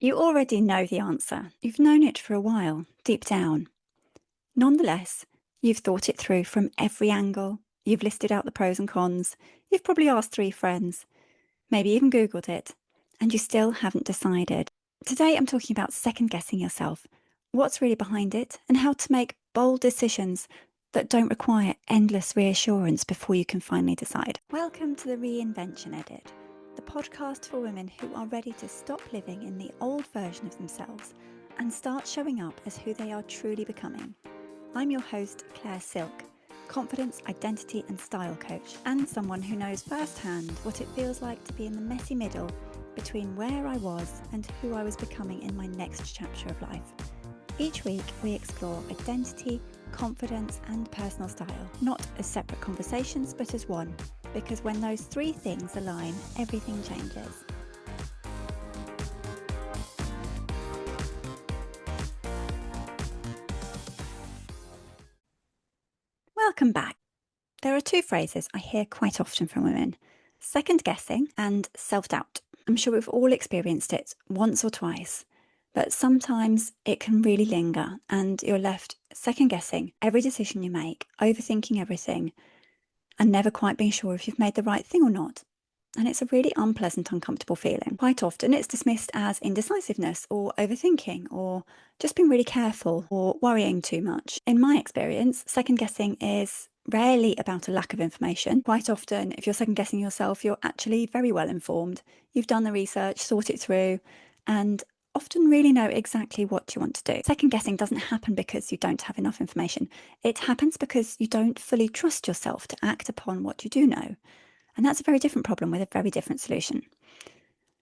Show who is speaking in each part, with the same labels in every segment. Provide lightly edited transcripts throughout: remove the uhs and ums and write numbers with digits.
Speaker 1: You already know the answer. You've known it for a while, deep down. Nonetheless, you've thought it through from every angle. You've listed out the pros and cons. You've probably asked 3 friends, maybe even Googled it, and you still haven't decided. Today, I'm talking about second guessing yourself, what's really behind it, and how to make bold decisions that don't require endless reassurance before you can finally decide. Welcome to the Reinvention Edit, the podcast for women who are ready to stop living in the old version of themselves and start showing up as who they are truly becoming. I'm your host, Claire Silk, confidence, identity and style coach, and someone who knows firsthand what it feels like to be in the messy middle between where I was and who I was becoming in my next chapter of life. Each week, we explore identity, confidence and personal style, not as separate conversations, but as one, because when those 3 things align, everything changes. Welcome back. There are 2 phrases I hear quite often from women: second guessing and self-doubt. I'm sure we've all experienced it once or twice, but sometimes it can really linger and you're left second guessing every decision you make, overthinking everything, and never quite being sure if you've made the right thing or not. And it's a really unpleasant, uncomfortable feeling. Quite often it's dismissed as indecisiveness or overthinking or just being really careful or worrying too much. In my experience, second guessing is rarely about a lack of information. Quite often, if you're second guessing yourself, you're actually very well informed. You've done the research, thought it through, and often really know exactly what you want to do. Second guessing doesn't happen because you don't have enough information. It happens because you don't fully trust yourself to act upon what you do know. And that's a very different problem with a very different solution.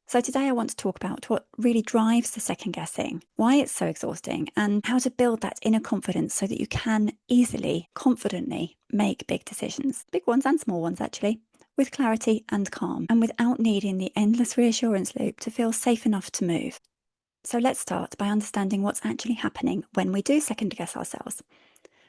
Speaker 1: So today I want to talk about what really drives the second guessing, why it's so exhausting, and how to build that inner confidence so that you can easily, confidently make big decisions, big ones and small ones actually, with clarity and calm, and without needing the endless reassurance loop to feel safe enough to move. So let's start by understanding what's actually happening when we do second guess ourselves.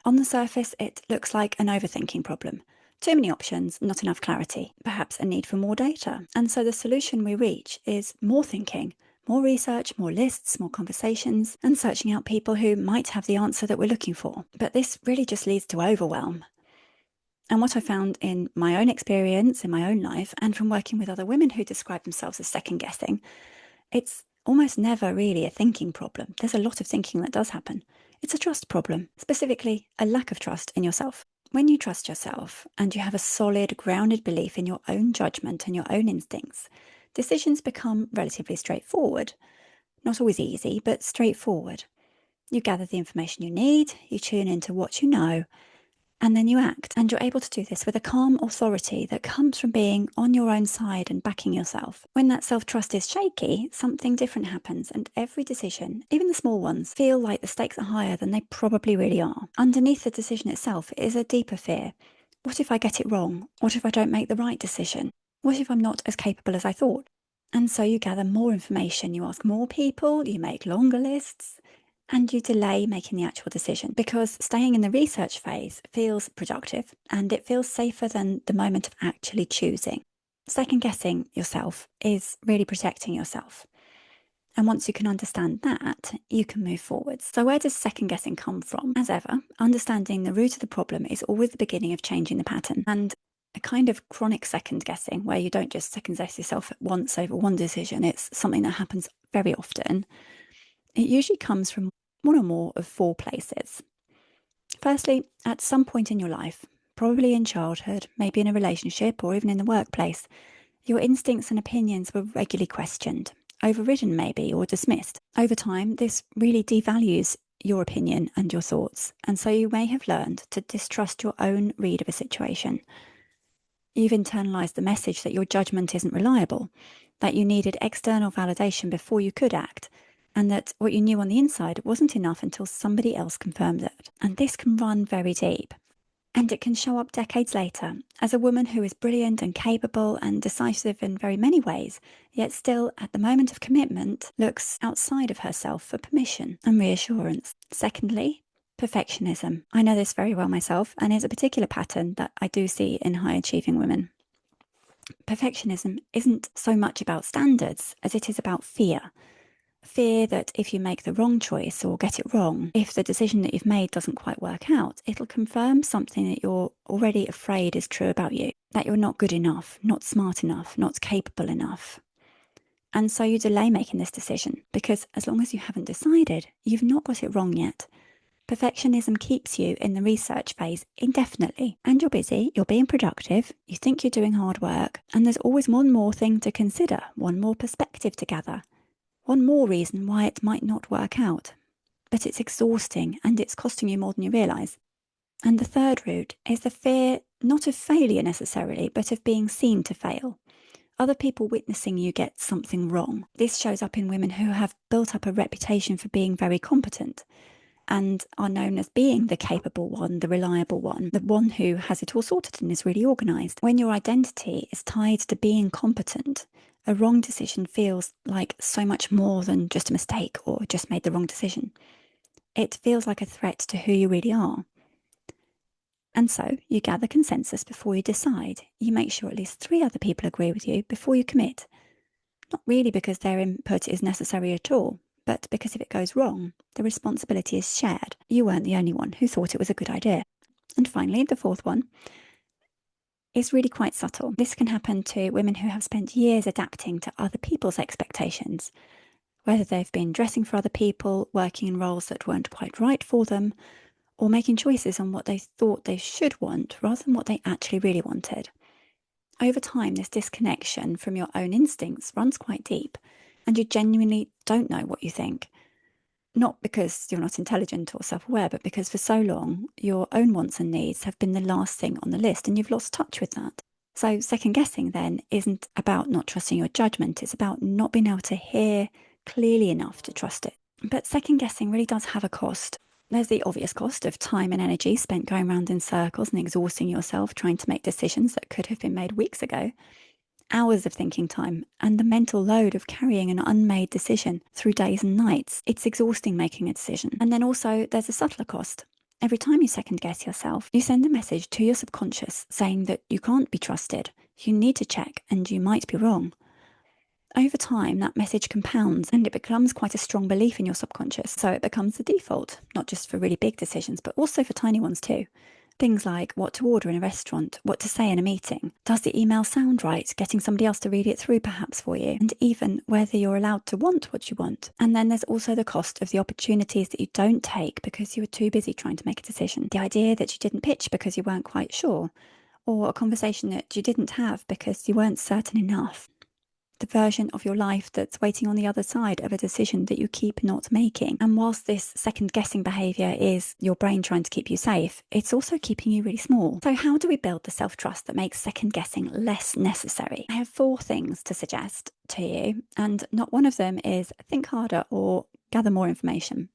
Speaker 1: On the surface, it looks like an overthinking problem. Too many options, not enough clarity, perhaps a need for more data. And so the solution we reach is more thinking, more research, more lists, more conversations, and searching out people who might have the answer that we're looking for. But this really just leads to overwhelm. And what I found in my own experience, in my own life, and from working with other women who describe themselves as second guessing, it's almost never really a thinking problem. There's a lot of thinking that does happen. It's a trust problem, specifically a lack of trust in yourself. When you trust yourself and you have a solid, grounded belief in your own judgment and your own instincts, decisions become relatively straightforward. Not always easy, but straightforward. You gather the information you need, you tune into what you know, and then you act. And you're able to do this with a calm authority that comes from being on your own side and backing yourself. When that self-trust is shaky, something different happens, and every decision, even the small ones, feel like the stakes are higher than they probably really are. Underneath the decision itself is a deeper fear. What if I get it wrong? What if I don't make the right decision? What if I'm not as capable as I thought? And so you gather more information, you ask more people, you make longer lists, and you delay making the actual decision because staying in the research phase feels productive and it feels safer than the moment of actually choosing. Second guessing yourself is really protecting yourself. And once you can understand that, you can move forwards. So where does second guessing come from? As ever, understanding the root of the problem is always the beginning of changing the pattern. And a kind of chronic second guessing where you don't just second guess yourself at once over one decision, it's something that happens very often. It usually comes from one or more of 4 places. Firstly, at some point in your life, probably in childhood, maybe in a relationship or even in the workplace, your instincts and opinions were regularly questioned, overridden maybe, or dismissed. Over time, this really devalues your opinion and your thoughts, and so you may have learned to distrust your own read of a situation. You've internalized the message that your judgment isn't reliable, that you needed external validation before you could act, and that what you knew on the inside wasn't enough until somebody else confirmed it. And this can run very deep. And it can show up decades later as a woman who is brilliant and capable and decisive in very many ways, yet still at the moment of commitment looks outside of herself for permission and reassurance. Secondly, perfectionism. I know this very well myself, and is a particular pattern that I do see in high achieving women. Perfectionism isn't so much about standards as it is about fear Fear that if you make the wrong choice or get it wrong, if the decision that you've made doesn't quite work out, it'll confirm something that you're already afraid is true about you, that you're not good enough, not smart enough, not capable enough. And so you delay making this decision because as long as you haven't decided, you've not got it wrong yet. Perfectionism keeps you in the research phase indefinitely, and you're busy, you're being productive, you think you're doing hard work, and there's always one more thing to consider, one more perspective to gather. One more reason why it might not work out. But it's exhausting and it's costing you more than you realise. And the third route is the fear not of failure necessarily, but of being seen to fail. Other people witnessing you get something wrong. This shows up in women who have built up a reputation for being very competent and are known as being the capable one, the reliable one, the one who has it all sorted and is really organised. When your identity is tied to being competent, a wrong decision feels like so much more than just a mistake or just made the wrong decision. It feels like a threat to who you really are. And so you gather consensus before you decide. You make sure at least 3 other people agree with you before you commit. Not really because their input is necessary at all, but because if it goes wrong, the responsibility is shared. You weren't the only one who thought it was a good idea. And finally, the fourth one is really quite subtle. This can happen to women who have spent years adapting to other people's expectations, whether they've been dressing for other people, working in roles that weren't quite right for them, or making choices on what they thought they should want rather than what they actually really wanted. Over time, this disconnection from your own instincts runs quite deep, and you genuinely don't know what you think. Not because you're not intelligent or self-aware, but because for so long, your own wants and needs have been the last thing on the list, and you've lost touch with that. So second guessing then isn't about not trusting your judgment, it's about not being able to hear clearly enough to trust it. But second guessing really does have a cost. There's the obvious cost of time and energy spent going round in circles and exhausting yourself trying to make decisions that could have been made weeks ago. Hours of thinking time and the mental load of carrying an unmade decision through days and nights. It's exhausting making a decision. And then also there's a subtler cost. Every time you second guess yourself, you send a message to your subconscious saying that you can't be trusted, you need to check, and you might be wrong. Over time, that message compounds and it becomes quite a strong belief in your subconscious. So it becomes the default, not just for really big decisions, but also for tiny ones too. Things like what to order in a restaurant, what to say in a meeting, does the email sound right, getting somebody else to read it through perhaps for you, and even whether you're allowed to want what you want. And then there's also the cost of the opportunities that you don't take because you were too busy trying to make a decision. The idea that you didn't pitch because you weren't quite sure, or a conversation that you didn't have because you weren't certain enough. The version of your life that's waiting on the other side of a decision that you keep not making. And whilst this second guessing behaviour is your brain trying to keep you safe, it's also keeping you really small. So how do we build the self-trust that makes second guessing less necessary? I have 4 things to suggest to you, and not one of them is think harder or gather more information.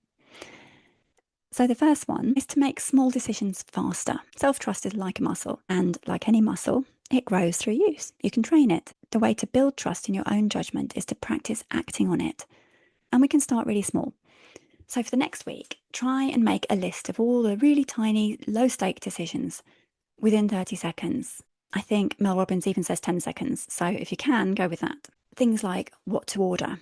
Speaker 1: So the first one is to make small decisions faster. Self-trust is like a muscle, and like any muscle, it grows through use. You can train it. The way to build trust in your own judgment is to practice acting on it. And we can start really small. So for the next week, try and make a list of all the really tiny, low-stake decisions within 30 seconds. I think Mel Robbins even says 10 seconds, so if you can, go with that. Things like what to order,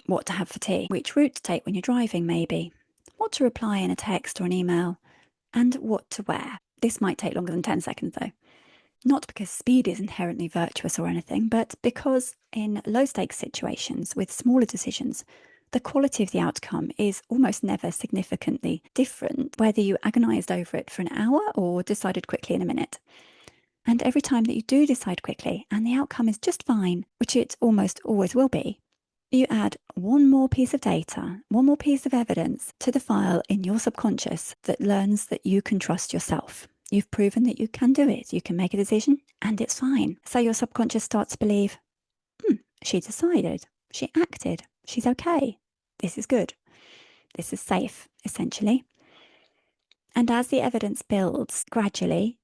Speaker 1: what to have for tea, which route to take when you're driving maybe, what to reply in a text or an email, and what to wear. This might take longer than 10 seconds though. Not because speed is inherently virtuous or anything, but because in low-stakes situations with smaller decisions, the quality of the outcome is almost never significantly different, whether you agonised over it for an hour or decided quickly in a minute. And every time that you do decide quickly and the outcome is just fine, which it almost always will be, you add one more piece of data, one more piece of evidence to the file in your subconscious that learns that you can trust yourself. You've proven that you can do it. You can make a decision and it's fine. So your subconscious starts to believe, she decided, she acted, she's okay. This is good. This is safe, essentially. And as the evidence builds gradually,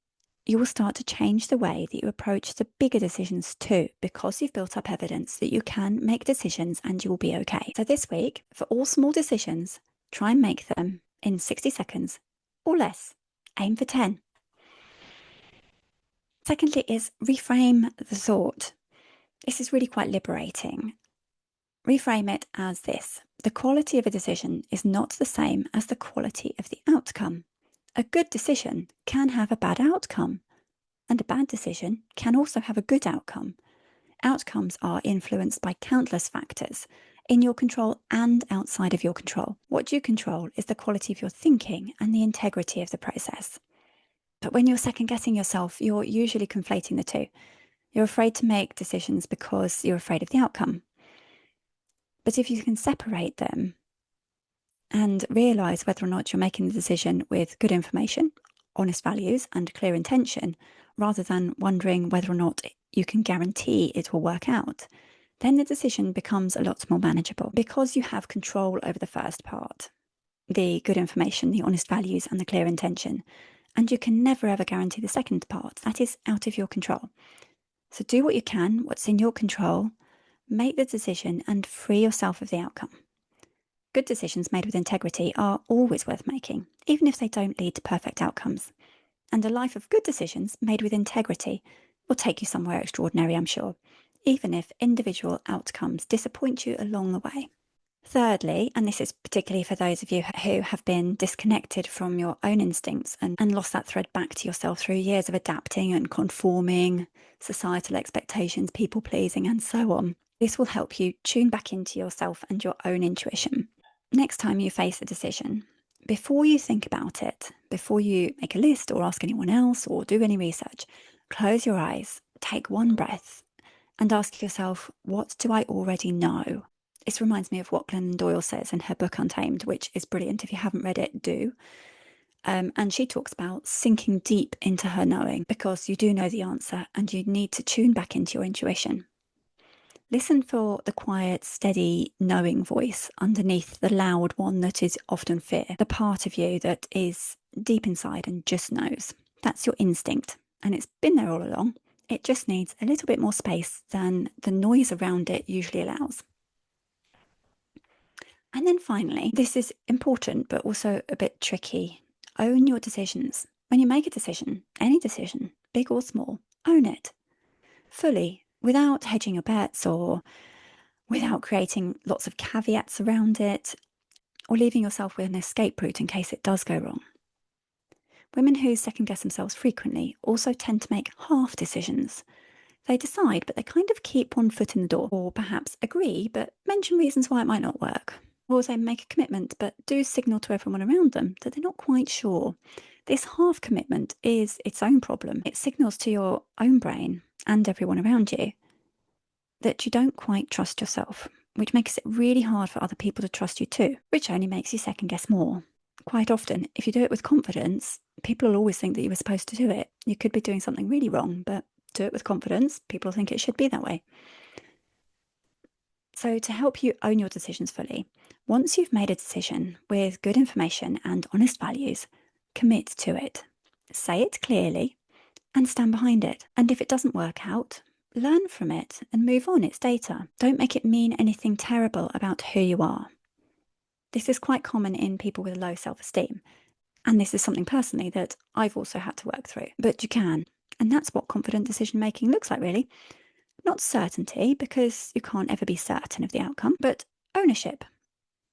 Speaker 1: you will start to change the way that you approach the bigger decisions too, because you've built up evidence that you can make decisions and you will be okay. So this week, for all small decisions, try and make them in 60 seconds or less. Aim for 10. Secondly is reframe the thought. This is really quite liberating. Reframe it as this: the quality of a decision is not the same as the quality of the outcome. A good decision can have a bad outcome, and a bad decision can also have a good outcome. Outcomes are influenced by countless factors in your control and outside of your control. What you control is the quality of your thinking and the integrity of the process. But when you're second guessing yourself, you're usually conflating the two. You're afraid to make decisions because you're afraid of the outcome. But if you can separate them and realize whether or not you're making the decision with good information, honest values, and clear intention, rather than wondering whether or not you can guarantee it will work out, then the decision becomes a lot more manageable because you have control over the first part, the good information, the honest values, and the clear intention. And you can never ever guarantee the second part. That is out of your control. So do what you can, what's in your control, make the decision, and free yourself of the outcome. Good decisions made with integrity are always worth making, even if they don't lead to perfect outcomes. And a life of good decisions made with integrity will take you somewhere extraordinary, I'm sure, even if individual outcomes disappoint you along the way. Thirdly, and this is particularly for those of you who have been disconnected from your own instincts and lost that thread back to yourself through years of adapting and conforming, societal expectations, people pleasing, and so on, this will help you tune back into yourself and your own intuition. Next time you face a decision, before you think about it, before you make a list or ask anyone else or do any research, close your eyes, take one breath, and ask yourself, what do I already know? This reminds me of what Glennon Doyle says in her book Untamed, which is brilliant. If you haven't read it, do. And she talks about sinking deep into her knowing, because you do know the answer and you need to tune back into your intuition. Listen for the quiet, steady, knowing voice underneath the loud one that is often fear, the part of you that is deep inside and just knows. That's your instinct, and it's been there all along. It just needs a little bit more space than the noise around it usually allows. And then finally, this is important but also a bit tricky. Own your decisions. When you make a decision, any decision, big or small, own it fully without hedging your bets or without creating lots of caveats around it or leaving yourself with an escape route in case it does go wrong. Women who second guess themselves frequently also tend to make half decisions. They decide, but they kind of keep one foot in the door, or perhaps agree, but mention reasons why it might not work. Or they make a commitment, but do signal to everyone around them that they're not quite sure. This half commitment is its own problem. It signals to your own brain and everyone around you that you don't quite trust yourself, which makes it really hard for other people to trust you too, which only makes you second guess more. Quite often, if you do it with confidence, people will always think that you were supposed to do it. You could be doing something really wrong, but do it with confidence, people think it should be that way. So to help you own your decisions fully, once you've made a decision with good information and honest values, commit to it. Say it clearly and stand behind it. And if it doesn't work out, learn from it and move on. It's data. Don't make it mean anything terrible about who you are. This is quite common in people with low self-esteem. And this is something personally that I've also had to work through. But you can. And that's what confident decision making looks like, really. Not certainty, because you can't ever be certain of the outcome, but ownership.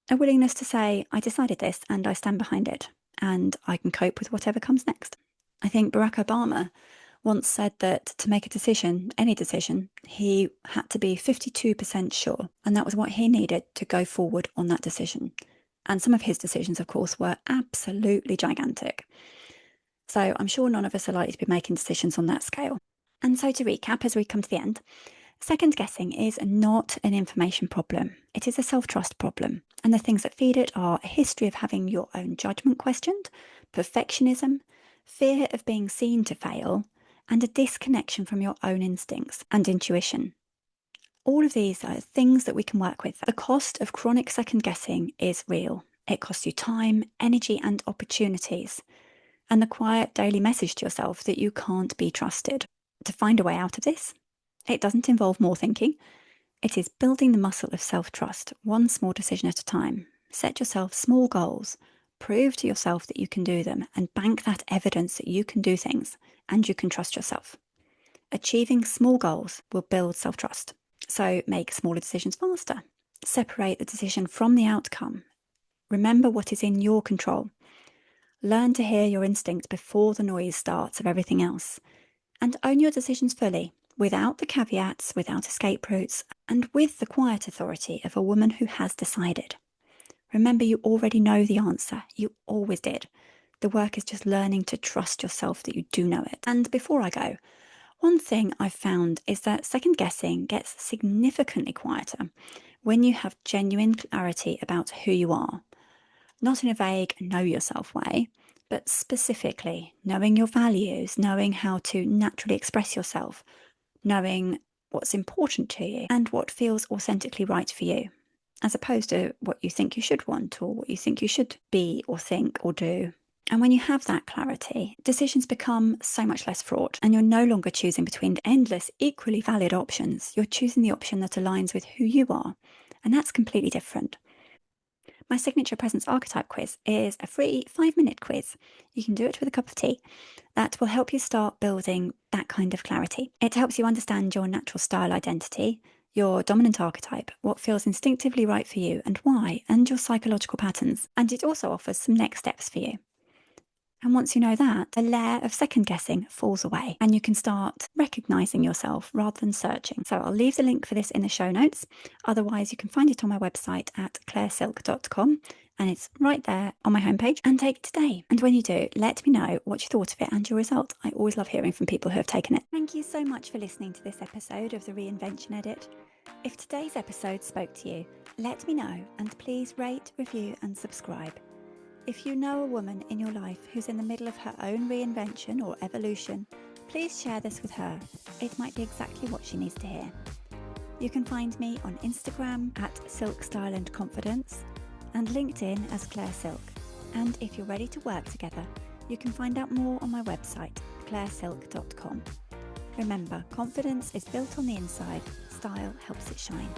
Speaker 1: A willingness to say, I decided this and I stand behind it, and I can cope with whatever comes next. I think Barack Obama once said that to make a decision, any decision, he had to be 52% sure, and that was what he needed to go forward on that decision. And some of his decisions, of course, were absolutely gigantic. So I'm sure none of us are likely to be making decisions on that scale. And so to recap, as we come to the end, second guessing is not an information problem. It is a self-trust problem. And the things that feed it are a history of having your own judgment questioned, perfectionism, fear of being seen to fail, and a disconnection from your own instincts and intuition. All of these are things that we can work with. The cost of chronic second guessing is real. It costs you time, energy, and opportunities, and the quiet daily message to yourself that you can't be trusted. To find a way out of this, it doesn't involve more thinking. It is building the muscle of self-trust, one small decision at a time. Set yourself small goals, prove to yourself that you can do them, and bank that evidence that you can do things and you can trust yourself. Achieving small goals will build self-trust. So make smaller decisions faster. Separate the decision from the outcome. Remember what is in your control. Learn to hear your instinct before the noise starts of everything else. And own your decisions fully, without the caveats, without escape routes, and with the quiet authority of a woman who has decided. Remember, you already know the answer. You always did. The work is just learning to trust yourself that you do know it. And before I go, one thing I've found is that second guessing gets significantly quieter when you have genuine clarity about who you are. Not in a vague know yourself way, but specifically knowing your values, knowing how to naturally express yourself, knowing what's important to you and what feels authentically right for you, as opposed to what you think you should want or what you think you should be or think or do. And when you have that clarity, decisions become so much less fraught, and you're no longer choosing between endless, equally valid options. You're choosing the option that aligns with who you are, and that's completely different. My signature presence archetype quiz is a free 5-minute quiz. You can do it with a cup of tea. That will help you start building that kind of clarity. It helps you understand your natural style identity, your dominant archetype, what feels instinctively right for you and why, and your psychological patterns. And it also offers some next steps for you. And once you know that, the layer of second guessing falls away and you can start recognizing yourself rather than searching. So I'll leave the link for this in the show notes. Otherwise, you can find it on my website at clairesilk.com and it's right there on my homepage, and take it today. And when you do, let me know what you thought of it and your result. I always love hearing from people who have taken it. Thank you so much for listening to this episode of the Reinvention Edit. If today's episode spoke to you, let me know and please rate, review and subscribe. If you know a woman in your life who's in the middle of her own reinvention or evolution, please share this with her. It might be exactly what she needs to hear. You can find me on Instagram at Silk Style and Confidence and LinkedIn as Claire Silk. And if you're ready to work together, you can find out more on my website, clairesilk.com. Remember, confidence is built on the inside, style helps it shine.